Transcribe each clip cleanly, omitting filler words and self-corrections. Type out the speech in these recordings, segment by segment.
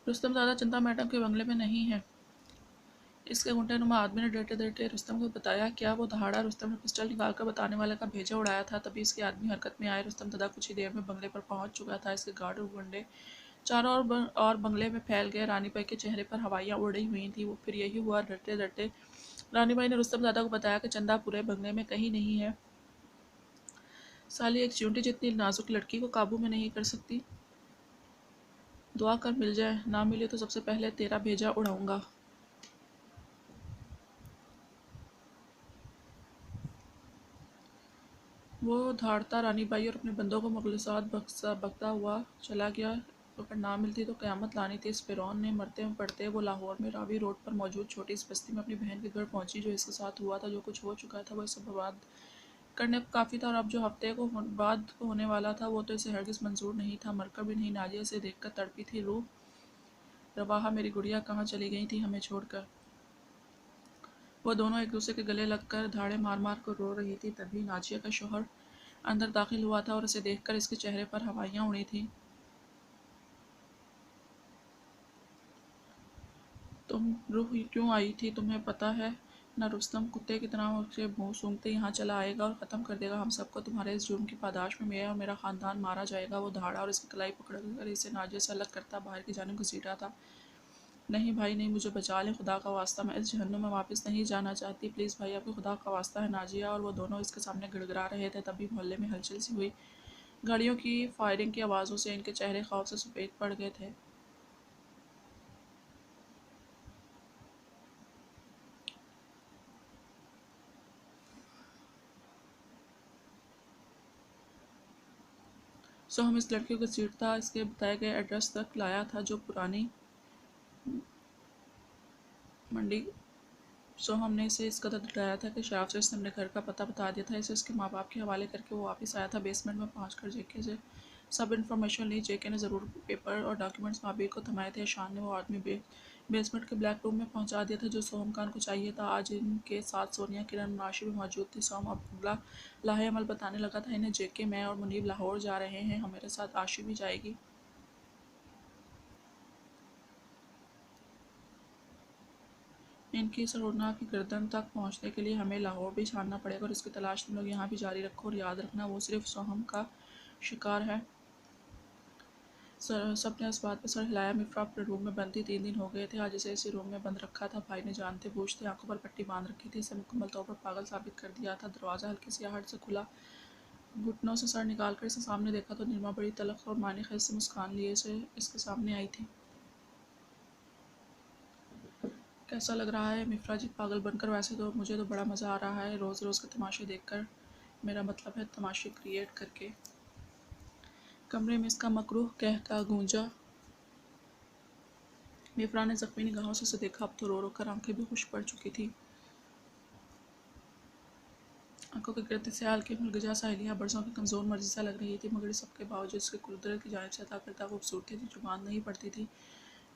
रुस्तम ज़्यादा चंदा मैडम के बंगले में नहीं है। इसके घुंटे-नुमा आदमी ने डरते-डरते रुस्तम को बताया। क्या वो दहाड़ा? रुस्तम ने पिस्टल निकालकर बताने वाले का भेजा उड़ाया था। तभी इसके आदमी हरकत में आए। रुस्तम दादा कुछ ही देर में बंगले पर पहुंच चुका था। इसके गार्ड और गुंडे चारों ओर बंगले में फैल गए। रानी बाई के चेहरे पर हवाइयाँ उड़ी हुई थी। वो फिर यही हुआ। डरते-डरते रानी बाई ने रुस्तम दादा को बताया कि चंदा पूरे बंगले में कहीं नहीं है। साली एक चींटी जितनी नाजुक लड़की को काबू में नहीं कर सकती। दुआ कर मिल जाए, ना मिले तो सबसे पहले तेरा भेजा उड़ाऊंगा। वो धाड़ता रानी बाई और अपने बंदों को मुखलिसात बकता हुआ चला गया। अगर ना मिलती तो क़यामत लानी थी। इस फ़िरौन ने मरते पड़ते वो लाहौर में रावी रोड पर मौजूद छोटी सी बस्ती में अपनी बहन के घर पहुंची। जो इसके साथ हुआ था, जो कुछ हो चुका था, वो इसे बर्बाद करने को काफ़ी था। और अब जो हफ्ते को बाद को होने वाला था, वो तो इसे हरगिज़ मंजूर नहीं था। मरकर भी नहीं। नाजिया इसे देखकर तड़पी थी। रूह रवाहा, मेरी गुड़िया कहाँ चली गई थी हमें छोड़कर? वो दोनों एक दूसरे के गले लगकर धाड़े मार मार कर रो रही थी। तभी नाजिया का शौहर अंदर दाखिल हुआ था और उसे देखकर इसके चेहरे पर हवाइयाँ उड़ी थीं। तुम रूह क्यों आई थी, तुम्हें पता है न? रुस्तम कुत्ते की तरह उसके मुंह सूंघते यहाँ चला आएगा और ख़त्म कर देगा हम सबको। तुम्हारे इस जुर्म की पादाश में मैं और मेरा ख़ानदान मारा जाएगा। वो धाड़ा और इसकी कलाई पकड़कर इसे नाजिया से अलग करता बाहर की जानिब घसीटा था। नहीं भाई नहीं, मुझे बचा लें, खुदा का वास्ता, मैं इस जहन्नुम में वापस नहीं जाना चाहती। प्लीज़ भाई, आपको खुदा का वास्ता है। नाजिया और वो दोनों इसके सामने गिड़गिड़ा रहे थे। तभी मोहल्ले में हलचल सी हुई। गाड़ियों की फायरिंग की आवाज़ों से इनके चेहरे खौफ से सफ़ेद पड़ गए थे। सो हम इस लड़के को घसीटता इसके बताए गए एड्रेस तक लाया था, जो पुरानी मंडी। सो हमने इसे इस कदर डराया था कि शराब से इसने अपने घर का पता बता दिया था। इसे उसके माँ बाप के हवाले करके वो वापस आया था। बेसमेंट में पहुँच कर जेके से सब इन्फॉर्मेशन ली। जेके ने ज़रूर पेपर और डॉक्यूमेंट्स महाबीर को थमाए थे। शान ने वो आदमी बेसमेंट के ब्लैक रूम में पहुंचा दिया था जो सोहम खान को चाहिए था। आज इनके साथ सोनिया, किरण, नाशी भी मौजूद थी। सोहम अब अगला लाहे अमल बताने लगा था इन्हें। जेके, मैं और मुनीब लाहौर जा रहे हैं, हमारे साथ आशी भी जाएगी। इनकी इस रोना की गर्दन तक पहुंचने के लिए हमें लाहौर भी छानना पड़ेगा और इसकी तलाश तुम लोग यहाँ भी जारी रखो। और याद रखना, वो सिर्फ सोहम का शिकार है। सब ने इस बात पर सर हिलाया। मिफ्रा अपने रूम में बंद थी। 3 दिन हो गए थे आज इसे इसी रूम में बंद रखा था। भाई ने जानते बूझते आंखों पर पट्टी बांध रखी थी। इसे मुकम्मल तौर पर पागल साबित कर दिया था। दरवाज़ा हल्की सी आहट से खुला। घुटनों से सर निकाल कर इसे सामने देखा तो निरमा बड़ी तलख और मानी खेज से मुस्कान लिए इसे इसके सामने आई थी। कैसा लग रहा है मिफ्रा जी पागल बनकर? वैसे तो मुझे तो बड़ा मज़ा आ रहा है रोज़ रोज़ के तमाशे देखकर। मेरा मतलब है तमाशे क्रिएट करके। कमरे में इसका मकरूह कहका गूंजा। मिफ्रा ने ज़ख्मी निगाहों से उसे देखा। अब तो रो रो कर आंखें भी खुश पड़ चुकी थी। आंखों के गिरते सयाल की मुलगजा साहिलियाँ बरसों की कमज़ोर मर्जी सा लग रही थी, मगर सबके बावजूद उसकी कुदरत की जानिब से अता करता खूबसूरती थी जो बांध नहीं पड़ती थी।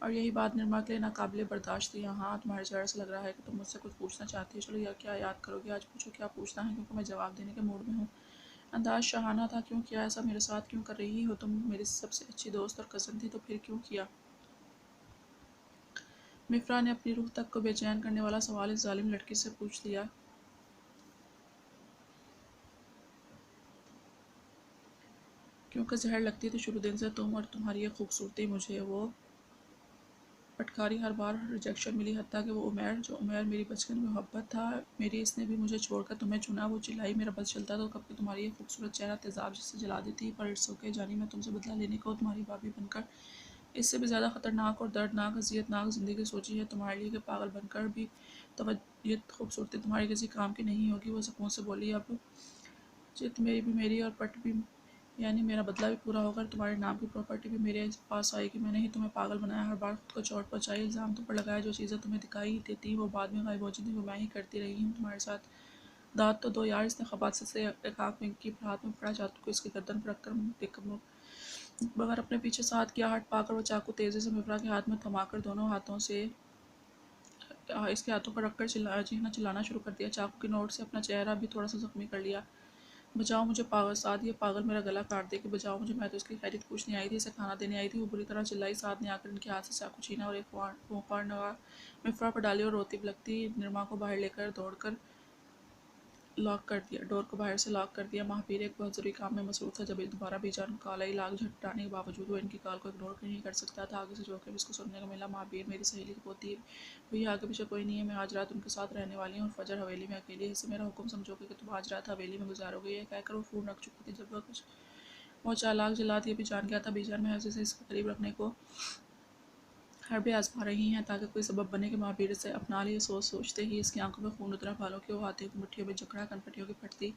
और यही बात निर्मा के लिए नाकाबिले बर्दाश्त थी। हाँ, तुम्हारे चेहरे से लग रहा है कि तुम मुझसे कुछ पूछना चाहती हो। चलो, या क्या याद करोगे? आज पूछो क्या पूछना है, क्योंकि मैं जवाब देने के मूड में हूँ। अंदाज शाहाना था। क्यों किया ऐसा? मेरे साथ क्यों कर रही हो तुम? मेरी सबसे अच्छी दोस्त और कज़न थी, तो फिर क्यों किया? मिफ्रा ने अपनी रूह तक को बेचैन करने वाला सवाल इस जालिम लड़की से पूछ लिया। क्योंकि जहर लगती थी शुरू दिन से तुम और तुम्हारी ये खूबसूरती मुझे। वो फटकारी हर बार रिजेक्शन मिली, हत्ता कि वो उमैर, जो उमैर मेरी बचपन में मोहब्बत था मेरी, इसने भी मुझे छोड़कर तुम्हें चुना। वो चिल्लाई। मेरा बस चलता तो कब की तुम्हारी ये खूबसूरत चेहरा तेजाब जिससे जला देती। पर इट्स ओके जानी, मैं तुमसे बदला लेने को तुम्हारी भाभी बनकर इससे भी ज़्यादा ख़तरनाक और दर्दनाक अजियतनाक ज़िंदगी सोची है तुम्हारे लिए कि पागल बनकर भी तो ये खूबसूरती तुम्हारी किसी काम की नहीं होगी। वो सुकून से बोली। अब चित मेरी भी मेरी और पट भी, यानी मेरा बदला भी पूरा होगा। तुम्हारे नाम की प्रॉपर्टी भी मेरे पास आएगी। मैंने ही तुम्हें पागल बनाया, हर बार खुद को चोट पहुँचाई, इल्ज़ाम तुम पर लगाया। जो चीज़ें तुम्हें दिखाई देती वो बाद में गायब हो जाती, वो मैं ही करती रही हूँ तुम्हारे साथ। दाँत तो दो यार। इसने खबात से एक आँख में की, हाथ में पड़ा चाकू को इसकी गर्दन पर रखकर देखकर बगैर अपने पीछे से हाथ की आहट पाकर वो चाकू तेज़ी से मिफ्रा के हाथ में थमाकर दोनों हाथों से इसके हाथों पर रखकर चिल्लाना शुरू कर दिया। चाकू की नोक से अपना चेहरा भी थोड़ा सा जख्मी कर लिया। बचाओ मुझे पागल, साथ ये पागल मेरा गला काट दे कि बचाओ मुझे, मैं तो इसकी खैरियत पूछने आई थी, इसे खाना देने आई थी। वो बुरी तरह चिल्लाई। साथ ने आकर इनके हाथ से चाकू छीना और एक फोफाड़ मिफरा पर डाली और रोती बिलखती निर्मा को बाहर लेकर दौड़कर लॉक कर दिया, डोर को बाहर से लॉक कर दिया। महावीर एक बहुत ज़रूरी काम में मसरूफ़ था। जब दोबारा बीजान को काला लाग झपटाने के बावजूद वो इनकी कॉल को इग्नोर नहीं कर सकता था। आगे से जो कि इसको सुनने को मिला, महावीर मेरी सहेली की पोती भैया, आगे पीछे कोई नहीं है, मैं आज रात उनके साथ रहने वाली हूँ और फजर हवेली में अकेली है। इसे मेरा हुक्म समझोगे कि तुम आज रात हवेली में गुजारोगे। ये कहकर वो फ़ोन रख चुकी थी। जब वह कुछ वो चालाक जल्लाद ये भी जान गया था बीजान में से इसके करीब रखने को हरबे आजमा रही हैं ताकि कोई सबब बने कि महावीर से अपना लिए। सोचते ही इसकी आंखों में खून उतरा। बालों की वो हाथों की मुट्ठियों में जकड़ा, कनपटियों की फटती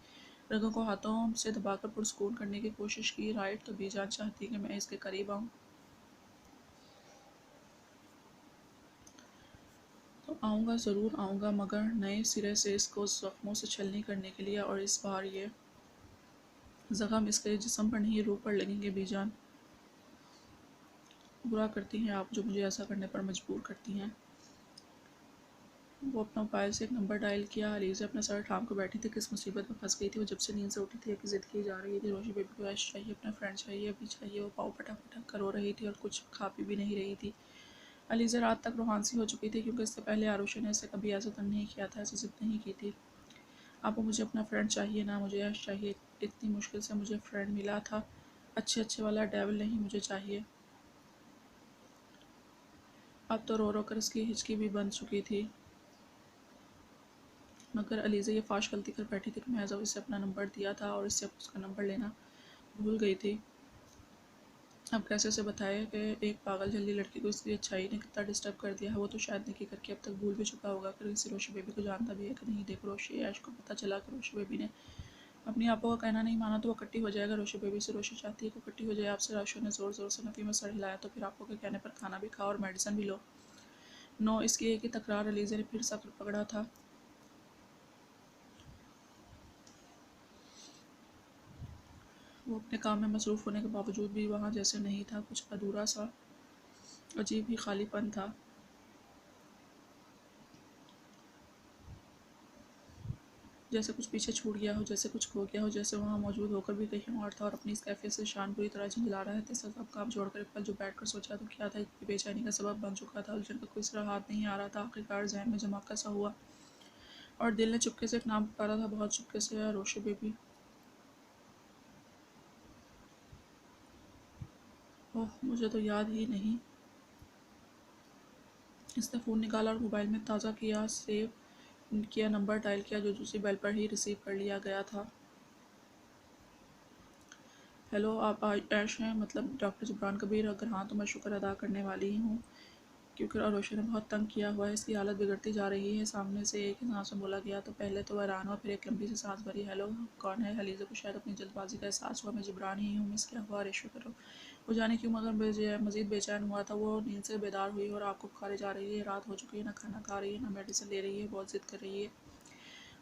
रगों को हाथों से दबाकर पुरस्कून करने की कोशिश की। राइट, तो बीजान चाहती कि मैं इसके करीब आऊँ तो आऊँगा, ज़रूर आऊँगा, मगर नए सिरे से इसको जख्मों से छलनी करने के लिए। और इस बार ये जख्म इसके जिस्म पर नहीं, रूह पर लगेंगे। बीजान, बुरा करती हैं आप जो मुझे ऐसा करने पर मजबूर करती हैं। वो अपना मोबाइल से एक नंबर डायल किया। अलीज़ा अपना सर थाम कर बैठी थी। किस मुसीबत में फंस गई थी वो। जब से नींद से उठी थी एक ज़िद की जा रही थी। रोशी बेबी को ऐश चाहिए, अपना फ्रेंड चाहिए, अभी चाहिए। वो पाँव पटक पटक कर रो रही थी और कुछ खा पी भी नहीं रही थी। अलीज़ा रात तक रूहानसी हो चुकी थी क्योंकि इससे पहले आरुषि ने इसे कभी ऐसा तंग नहीं किया था, ऐसी ज़िद नहीं की थी। आपको मुझे अपना फ्रेंड चाहिए ना, मुझे ऐश चाहिए। इतनी मुश्किल से मुझे फ्रेंड मिला था, अच्छे वाला डेविल नहीं मुझे चाहिए। अब तो रो रो कर इसकी हिचकी भी बंद चुकी थी। मगर अलीज़ा ये फाश गलती कर बैठी थी कि महज इसे अपना नंबर दिया था और इससे उसका नंबर लेना भूल गई थी। अब कैसे उसे बताए कि एक पागल जल्दी लड़की को इसकी अच्छाई ने कितना डिस्टर्ब कर दिया है। वो तो शायद निकी करके अब तक भूल भी चुका होगा कि किसी रोशी बेबी को जानता भी है कि नहीं। देखो रोशी, ऐश को पता चला कि रोशी बेबी ने अपनी आपो का कहना नहीं माना तो वो कट्टी हो जाएगा रोशी बेबी से। रोशी चाहती है कि कट्टी हो जाए आपसे। राशि ने ज़ोर ज़ोर से नफ़ी में सर हिलाया। तो फिर आपो के कहने पर खाना भी खाओ और मेडिसिन भी लो। नो, इसकी एक ही तकरार अलीज़ा ने फिर सख्त पकड़ा था। वो अपने काम में मसरूफ़ होने के बावजूद भी वहाँ जैसे नहीं था, कुछ अधूरा सा अजीब ही खालीपन था। जैसे कुछ पीछे छूट गया हो, जैसे कुछ खो गया हो, जैसे वहाँ मौजूद होकर भी कहीं और था। और अपनी इस कैफियत से शान पूरी तरह झंझला रहा है। सब काम छोड़कर एक पल जो बैठ कर सोचा तो क्या था, इतनी बेचैनी का सबब बन चुका था। उलझन का कोई सिरा हाथ नहीं आ रहा था। आखिरकार जहन में धमाका सा हुआ और दिल ने चुपके से एक नाम पुकारा था, बहुत चुपके से, रोशी बेबी। ओह, मुझे तो याद ही नहीं। इसने फ़ोन निकाला और मोबाइल में ताज़ा किया, सेव किया नंबर डायल किया जो दूसरी बेल पर ही रिसीव कर लिया गया था। हेलो, आप ऐश हैं? मतलब डॉक्टर जबरान कबीर? अगर हाँ तो मैं शुक्र अदा करने वाली ही हूँ क्योंकि आरुषि ने बहुत तंग किया हुआ है, इसकी हालत बिगड़ती जा रही है। सामने से एक ही सांस में बोला गया तो पहले तो हैरान हुआ, फिर एक लंबी सी सांस भरी। हेलो, कौन है? अलीज़ा को शायद अपनी जल्दबाजी का एहसास हुआ। मैं जबरान ही हूँ मिस, क्या हुआ? रेशो करो। वो जाने क्यों मगर मज़ीद बेचैन हुआ था। वो नींद से बेदार हुई और आपको पुकारे जा रही है। रात हो चुकी है, ना खाना खा रही है, ना मेडिसिन ले रही है, बहुत ज़िद कर रही है।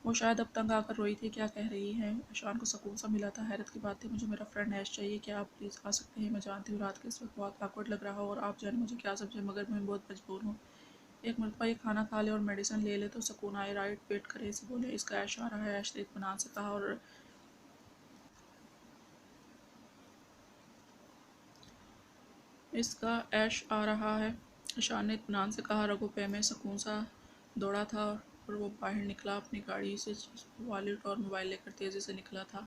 वो शायद अब तंग आकर रोई थी। क्या कह रही है? ईशान को सुकून सा मिला था। हैरत की बात थी। मुझे मेरा फ्रेंड ऐश चाहिए, क्या आप प्लीज़ आ सकते हैं? मैं जानती हूँ रात के इस वक्त बहुत awkward लग रहा हो और आप जाने मुझे क्या समझे, मगर मैं बहुत मजबूर हूँ। एक मरतबा ये खाना खा ले और मेडिसिन ले ले तो सुकून आए। राइट, वेट करे, इसे बोले इसका ऐश आ रहा है। ऐश ने इत्मीनान से कहा। और इसका ऐश आ रहा है, ईशान ने इत्मीनान से कहा। रगो पे में सुकून सा दौड़ा था और वो बाहर निकला। अपनी गाड़ी से वॉलेट और मोबाइल लेकर तेज़ी से निकला था।